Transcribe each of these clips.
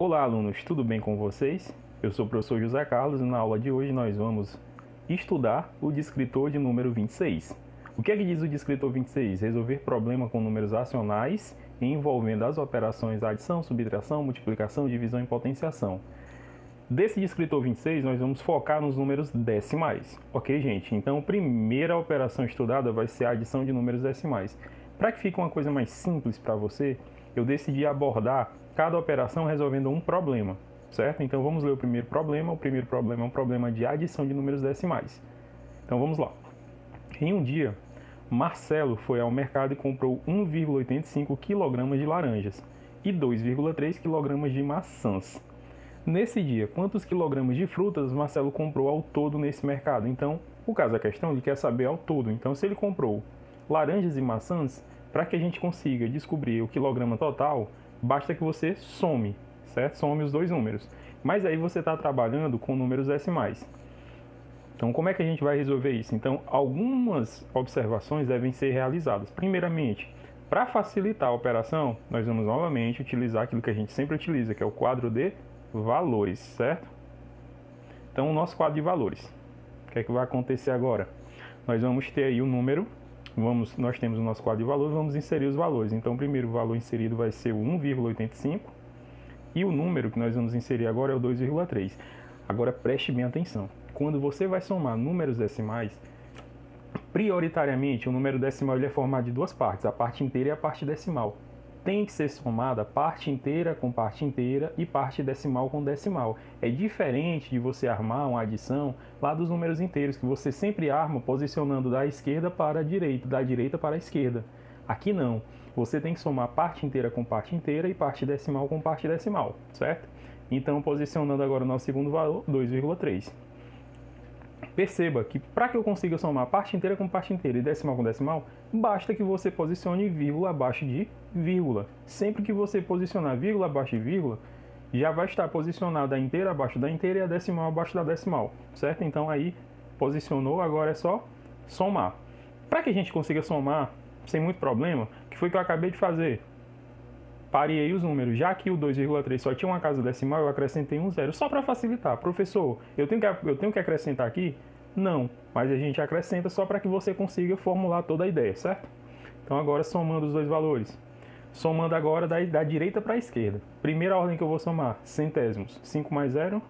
Olá, alunos, tudo bem com vocês? Eu sou o professor José Carlos e na aula de hoje nós vamos estudar o descritor de número 26. O que é que diz o descritor 26? Resolver problema com números racionais envolvendo as operações adição, subtração, multiplicação, divisão e potenciação. Desse descritor 26, nós vamos focar nos números decimais. Ok, gente? Então, a primeira operação estudada vai ser a adição de números decimais. Para que fique uma coisa mais simples para você, eu decidi abordar cada operação resolvendo um problema, certo? Então, vamos ler o primeiro problema. O primeiro problema é um problema de adição de números decimais. Então, vamos lá. Em um dia, Marcelo foi ao mercado e comprou 1,85 kg de laranjas e 2,3 kg de maçãs. Nesse dia, quantos quilogramas de frutas Marcelo comprou ao todo nesse mercado? Então, o caso da questão, ele quer saber ao todo. Então, se ele comprou laranjas e maçãs, para que a gente consiga descobrir o quilograma total, basta que você some, certo? Some os dois números. Mas aí você está trabalhando com números decimais. Então, como é que a gente vai resolver isso? Então, algumas observações devem ser realizadas. Primeiramente, para facilitar a operação, nós vamos novamente utilizar aquilo que a gente sempre utiliza, que é o quadro de valores, certo? Então, o nosso quadro de valores. O que é que vai acontecer agora? Nós vamos ter aí o número, nós temos o nosso quadro de valores, vamos inserir os valores. Então, o primeiro valor inserido vai ser o 1,85 e o número que nós vamos inserir agora é o 2,3. Agora, preste bem atenção. Quando você vai somar números decimais, prioritariamente o número decimal ele é formado de duas partes, a parte inteira e a parte decimal. Tem que ser somada parte inteira com parte inteira e parte decimal com decimal. É diferente de você armar uma adição lá dos números inteiros, que você sempre arma posicionando da esquerda para a direita, da direita para a esquerda. Aqui não. Você tem que somar parte inteira com parte inteira e parte decimal com parte decimal, certo? Então, posicionando agora o nosso segundo valor, 2,3. Perceba que para que eu consiga somar parte inteira com parte inteira e decimal com decimal, basta que você posicione vírgula abaixo de vírgula. Sempre que você posicionar vírgula abaixo de vírgula, já vai estar posicionada a inteira abaixo da inteira e a decimal abaixo da decimal, certo? Então aí posicionou, agora é só somar. Para que a gente consiga somar sem muito problema, o que foi que eu acabei de fazer? Parei os números, já que o 2,3 só tinha uma casa decimal, eu acrescentei um zero, só para facilitar. Professor, eu tenho que acrescentar aqui? Não, mas a gente acrescenta só para que você consiga formular toda a ideia, certo? Então agora somando os dois valores. Somando agora da direita para a esquerda. Primeira ordem que eu vou somar, centésimos. 5 mais 0,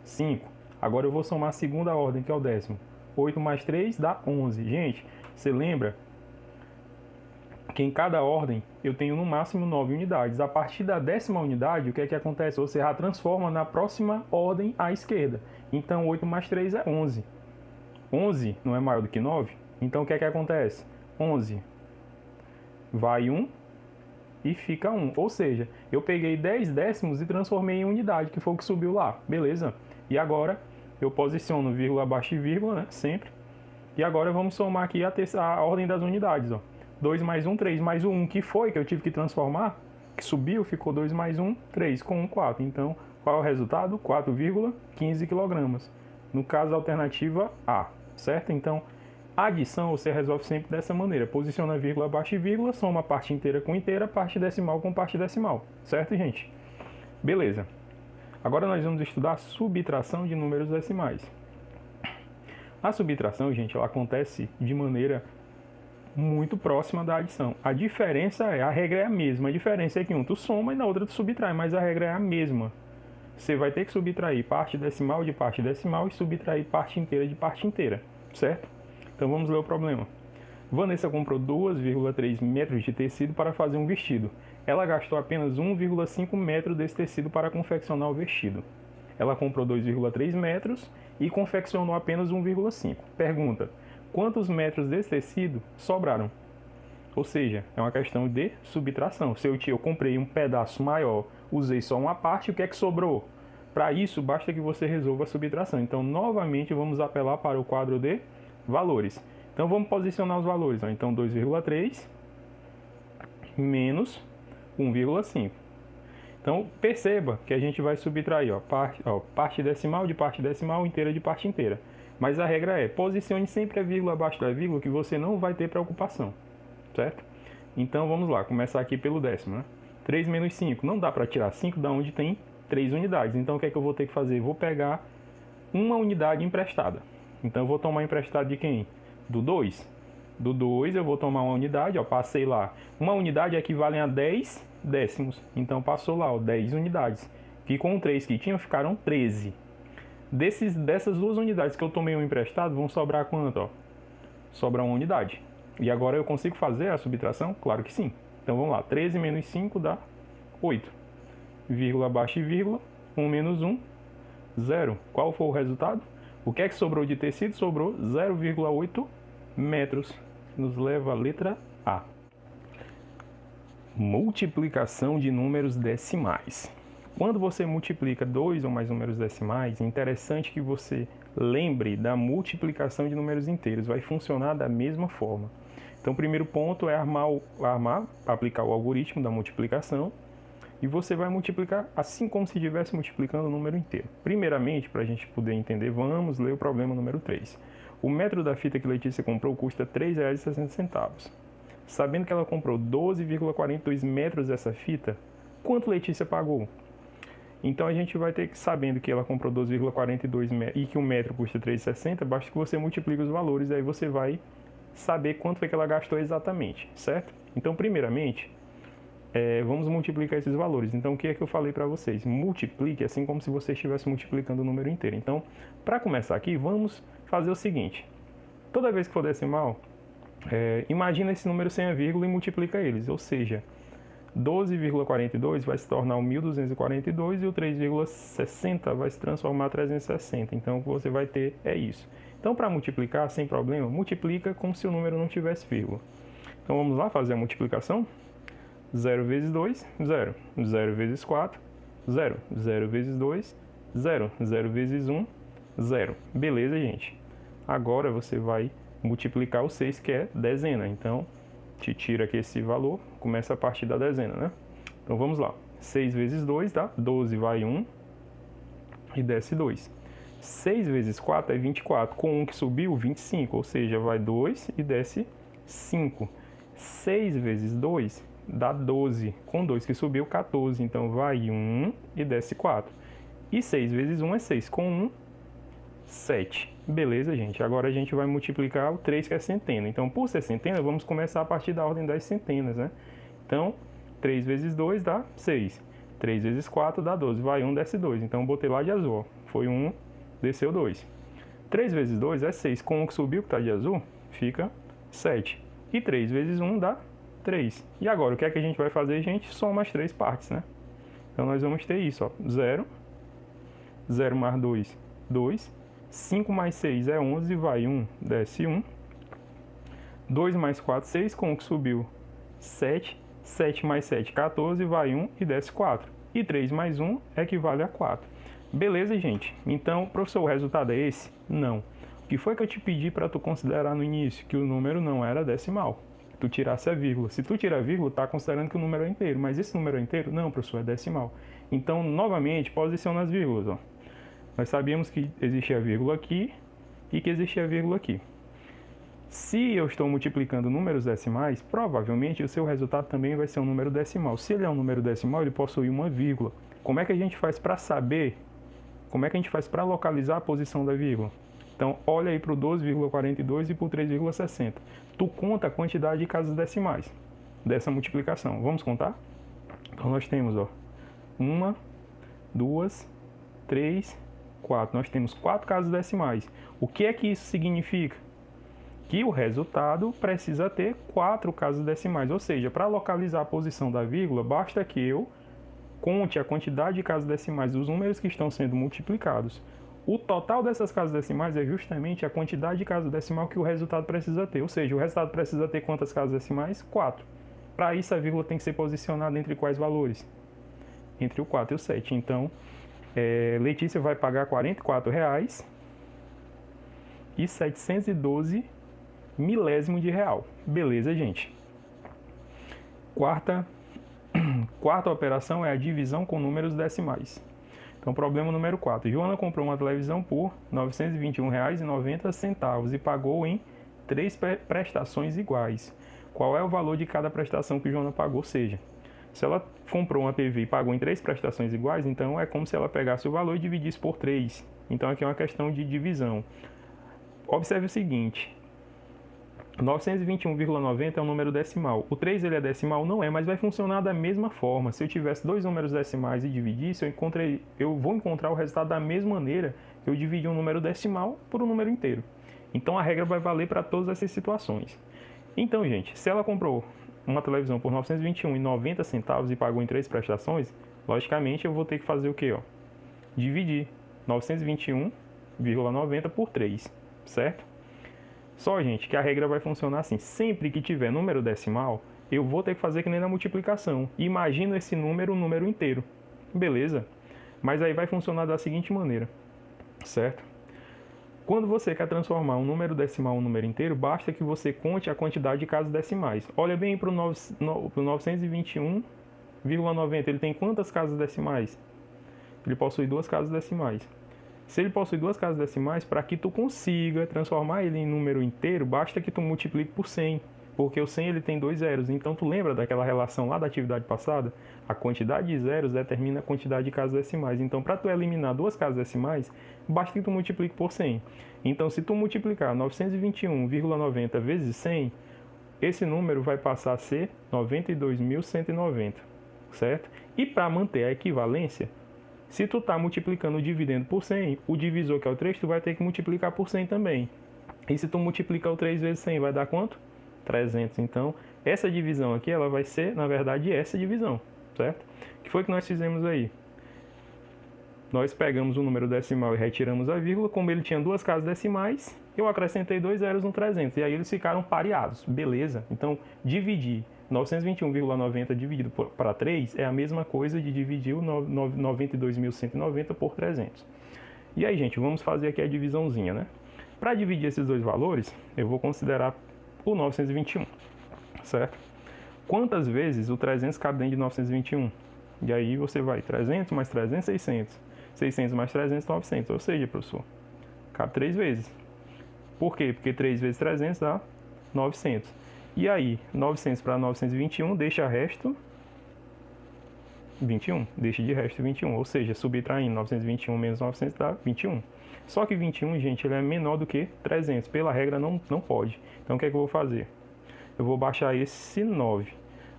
5. Agora eu vou somar a segunda ordem, que é o décimo. 8 mais 3 dá 11. Gente, você lembra que em cada ordem eu tenho no máximo 9 unidades. A partir da 10ª unidade, o que é que acontece? Você já transforma na próxima ordem à esquerda. Então 8 mais 3 é 11. 11 não é maior do que 9? Então o que é que acontece? 11 vai 1 e fica 1. Ou seja, eu peguei 10 décimos e transformei em unidade, que foi o que subiu lá. Beleza? E agora eu posiciono vírgula abaixo de vírgula, né? Sempre. E agora vamos somar aqui a ordem das unidades, ó. 2 mais 1, 3, mais o 1 que foi, que eu tive que transformar, que subiu, ficou 2 mais 1, 3, com 1, 4. Então, qual é o resultado? 4,15 kg. No caso, a alternativa A, certo? Então, a adição você resolve sempre dessa maneira. Posiciona vírgula abaixo de vírgula, soma parte inteira com inteira, parte decimal com parte decimal. Certo, gente? Beleza. Agora nós vamos estudar a subtração de números decimais. A subtração, gente, ela acontece de maneira muito próxima da adição. A diferença a regra é a mesma. A diferença é que um tu soma e na outra tu subtrai, mas a regra é a mesma. Você vai ter que subtrair parte decimal de parte decimal e subtrair parte inteira de parte inteira, certo? Então vamos ler o problema. Vanessa comprou 2,3 metros de tecido para fazer um vestido. Ela gastou apenas 1,5 metro desse tecido para confeccionar o vestido. Ela comprou 2,3 metros e confeccionou apenas 1,5. Pergunta: quantos metros desse tecido sobraram? Ou seja, é uma questão de subtração. Se eu comprei um pedaço maior, usei só uma parte, o que é que sobrou? Para isso, basta que você resolva a subtração. Então, novamente, vamos apelar para o quadro de valores. Então, vamos posicionar os valores. Então, 2,3 menos 1,5. Então, perceba que a gente vai subtrair parte decimal de parte decimal, inteira de parte inteira. Mas a regra é, posicione sempre a vírgula abaixo da vírgula que você não vai ter preocupação, certo? Então vamos lá, começar aqui pelo décimo, né? 3 menos 5. Não dá para tirar 5 da onde tem 3 unidades. Então, o que é que eu vou ter que fazer? Vou pegar uma unidade emprestada. Então, eu vou tomar emprestado de quem? Do 2. Do 2, eu vou tomar uma unidade. Ó, passei lá. Uma unidade equivale a 10 décimos. Então, passou lá, ó, 10 unidades. Que com 3 que tinham, ficaram 13. Dessas duas unidades que eu tomei um emprestado, vão sobrar quanto? Ó? Sobra uma unidade. E agora eu consigo fazer a subtração? Claro que sim. Então vamos lá, 13 menos 5 dá 8. Vírgula abaixo de vírgula, 1 menos 1, 0. Qual foi o resultado? O que é que sobrou de tecido? Sobrou 0,8 metros. Nos leva a letra A. Multiplicação de números decimais. Quando você multiplica dois ou mais números decimais, é interessante que você lembre da multiplicação de números inteiros. Vai funcionar da mesma forma. Então, o primeiro ponto é aplicar o algoritmo da multiplicação. E você vai multiplicar assim como se estivesse multiplicando o número inteiro. Primeiramente, para a gente poder entender, vamos ler o problema número 3. O metro da fita que Letícia comprou custa R$ 3,60. Sabendo que ela comprou 12,42 metros dessa fita, quanto Letícia pagou? Então a gente vai ter que, sabendo que ela comprou 12,42 metros e que um metro custa R$ 3,60, basta que você multiplique os valores, aí você vai saber quanto foi que ela gastou exatamente, certo? Então, primeiramente, vamos multiplicar esses valores. Então, o que é que eu falei para vocês? Multiplique assim como se você estivesse multiplicando o número inteiro. Então, para começar aqui, vamos fazer o seguinte. Toda vez que for decimal, imagina esse número sem a vírgula e multiplica eles, ou seja, 12,42 vai se tornar o 1.242 e o 3,60 vai se transformar em 360. Então, o que você vai ter é isso. Então, para multiplicar, sem problema, multiplica como se o número não tivesse vírgula. Então, vamos lá fazer a multiplicação. 0 vezes 2, 0. 0 vezes 4, 0. 0 vezes 2, 0. 0 vezes 1, 0. Beleza, gente? Agora, você vai multiplicar o 6, que é dezena. Então, te tira aqui esse valor, começa a partir da dezena, né? Então vamos lá. 6 vezes 2 dá 12, vai 1 e desce 2. 6 vezes 4 é 24, com 1 que subiu, 25, ou seja, vai 2 e desce 5. 6 vezes 2 dá 12, com 2 que subiu, 14, então vai 1 e desce 4. E 6 vezes 1 é 6, com 1, 7. Beleza, gente? Agora a gente vai multiplicar o 3, que é centena. Então, por ser centena, vamos começar a partir da ordem das centenas, né? Então, 3 vezes 2 dá 6. 3 vezes 4 dá 12. Vai 1, desce 2. Então, botei lá de azul. Ó. Foi 1, desceu 2. 3 vezes 2 é 6. Com 1 que subiu, que está de azul, fica 7. E 3 vezes 1 dá 3. E agora, o que é que a gente vai fazer, gente? Soma as 3 partes, né? Então, nós vamos ter isso, ó. 0. 0 mais 2, 2. 5 mais 6 é 11, vai 1, desce 1. 2 mais 4, 6, com o que subiu, 7. 7 mais 7, 14, vai 1 e desce 4. E 3 mais 1 equivale a 4. Beleza, gente? Então, professor, o resultado é esse? Não. O que foi que eu te pedi para tu considerar no início? Que o número não era decimal. Tu tirasse a vírgula. Se tu tirar a vírgula, tá considerando que o número é inteiro. Mas esse número é inteiro? Não, professor, é decimal. Então, novamente, posiciona as vírgulas, ó. Nós sabíamos que existia a vírgula aqui e que existia a vírgula aqui. Se eu estou multiplicando números decimais, provavelmente o seu resultado também vai ser um número decimal. Se ele é um número decimal, ele possui uma vírgula. Como é que a gente faz para saber? Como é que a gente faz para localizar a posição da vírgula? Então, olha aí para o 12,42 e para o 3,60. Tu conta a quantidade de casas decimais dessa multiplicação. Vamos contar? Então, nós temos, ó, 1, 2, 3, 4. Nós temos 4 casas decimais. O que é que isso significa? Que o resultado precisa ter 4 casas decimais. Ou seja, para localizar a posição da vírgula, basta que eu conte a quantidade de casas decimais dos números que estão sendo multiplicados. O total dessas casas decimais é justamente a quantidade de casas decimal que o resultado precisa ter. Ou seja, o resultado precisa ter quantas casas decimais? 4. Para isso, a vírgula tem que ser posicionada entre quais valores? Entre o 4 e o 7. Então, Letícia vai pagar R$ 44,712 milésimo de real. Beleza, gente? Quarta operação é a divisão com números decimais. Então, problema número 4. Joana comprou uma televisão por R$ 921,90 e pagou em 3 prestações iguais. Qual é o valor de cada prestação que Joana pagou? Ou seja, Se ela comprou uma TV e pagou em 3 prestações iguais, então é como se ela pegasse o valor e dividisse por 3. Então aqui é uma questão de divisão. Observe o seguinte, 921,90 é um número decimal. O 3 ele é decimal? Não é, mas vai funcionar da mesma forma. Se eu tivesse dois números decimais e dividisse, eu vou encontrar o resultado da mesma maneira que eu dividi um número decimal por um número inteiro. Então a regra vai valer para todas essas situações. Então, gente, se ela comprou uma televisão por R$ 921,90 e pagou em 3 prestações, logicamente eu vou ter que fazer o quê? Dividir 921,90 por 3, certo? Só, gente, que a regra vai funcionar assim. Sempre que tiver número decimal, eu vou ter que fazer que nem na multiplicação. Imagina esse número, um número inteiro. Beleza? Mas aí vai funcionar da seguinte maneira, certo? Quando você quer transformar um número decimal em um número inteiro, basta que você conte a quantidade de casas decimais. Olha bem para o 921,90. Ele tem quantas casas decimais? Ele possui 2 casas decimais. Se ele possui 2 casas decimais, para que tu consiga transformar ele em número inteiro, basta que tu multiplique por 100, porque o 100 ele tem 2 zeros. Então tu lembra daquela relação lá da atividade passada? A quantidade de zeros determina a quantidade de casas decimais. Então para tu eliminar 2 casas decimais, basta que tu multiplique por 100. Então se tu multiplicar 921,90 vezes 100, esse número vai passar a ser 92.190, certo? E para manter a equivalência, se tu está multiplicando o dividendo por 100, o divisor, que é o 3, tu vai ter que multiplicar por 100 também. E se tu multiplicar o 3 vezes 100, vai dar quanto? 300. Então, essa divisão aqui, ela vai ser, na verdade, essa divisão, certo? O que foi que nós fizemos aí? Nós pegamos o número decimal e retiramos a vírgula. Como ele tinha 2 casas decimais, eu acrescentei 2 zeros no 300. E aí eles ficaram pareados. Beleza? Então, dividir 921,90 dividido para 3 é a mesma coisa de dividir o 92.190 por 300. E aí, gente, vamos fazer aqui a divisãozinha, né? Para dividir esses dois valores, eu vou considerar o 921, certo? Quantas vezes o 300 cabe dentro de 921? E aí você vai 300 mais 300, 600. 600 mais 300, 900. Ou seja, professor, cabe 3 vezes. Por quê? Porque 3 vezes 300 dá 900. E aí, 900 para 921 deixa resto 21. Deixa de resto 21. Ou seja, subtraindo 921 menos 900 dá 21. Só que 21, gente, ele é menor do que 300. Pela regra, não pode. Então, o que é que eu vou fazer? Eu vou baixar esse 9.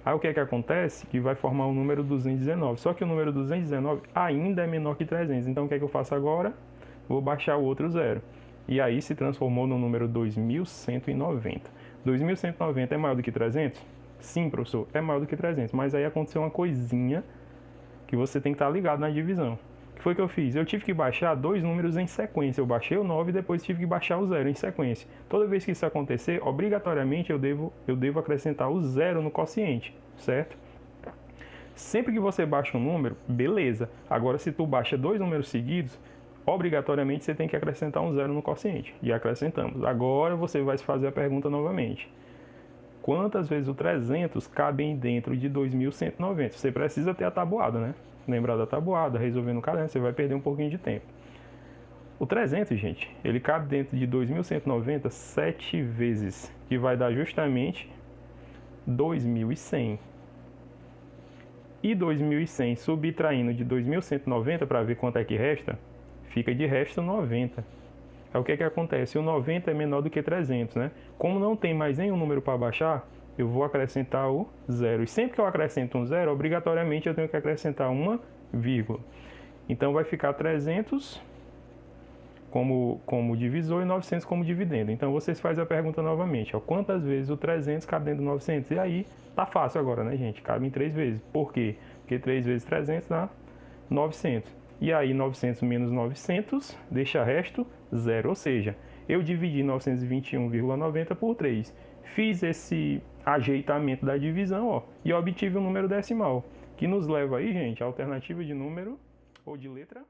Aí, o que é que acontece? Que vai formar o número 219. Só que o número 219 ainda é menor que 300. Então, o que é que eu faço agora? Vou baixar o outro zero. E aí, se transformou no número 2190. 2.190 é maior do que 300? Sim, professor, é maior do que 300. Mas aí aconteceu uma coisinha que você tem que estar ligado na divisão. O que foi que eu fiz? Eu tive que baixar dois números em sequência. Eu baixei o 9 e depois tive que baixar o 0 em sequência. Toda vez que isso acontecer, obrigatoriamente eu devo acrescentar o 0 no quociente, certo? Sempre que você baixa um número, beleza. Agora, se tu baixa dois números seguidos, obrigatoriamente você tem que acrescentar um 0 no quociente. E acrescentamos. Agora você vai fazer a pergunta novamente. Quantas vezes o 300 cabem dentro de 2.190? Você precisa ter a tabuada, né? Lembrar da tabuada, resolver no caderno, você vai perder um pouquinho de tempo. O 300, gente, ele cabe dentro de 2.190 7 vezes, que vai dar justamente 2.100. E 2.100 subtraindo de 2.190 para ver quanto é que resta, fica de resto 90. É o que acontece? O 90 é menor do que 300, né? Como não tem mais nenhum número para baixar, eu vou acrescentar o 0. E sempre que eu acrescento um 0, obrigatoriamente eu tenho que acrescentar uma vírgula. Então vai ficar 300 como divisor e 900 como dividendo. Então vocês fazem a pergunta novamente. Ó, quantas vezes o 300 cabe dentro do 900? E aí tá fácil agora, né, gente? Cabe em 3 vezes. Por quê? Porque 3 vezes 300 dá 900. E aí 900 menos 900 deixa resto 0. Ou seja, eu dividi 921,90 por 3. Fiz esse ajeitamento da divisão, ó, e obtive um número decimal, que nos leva aí, gente, a alternativa de número ou de letra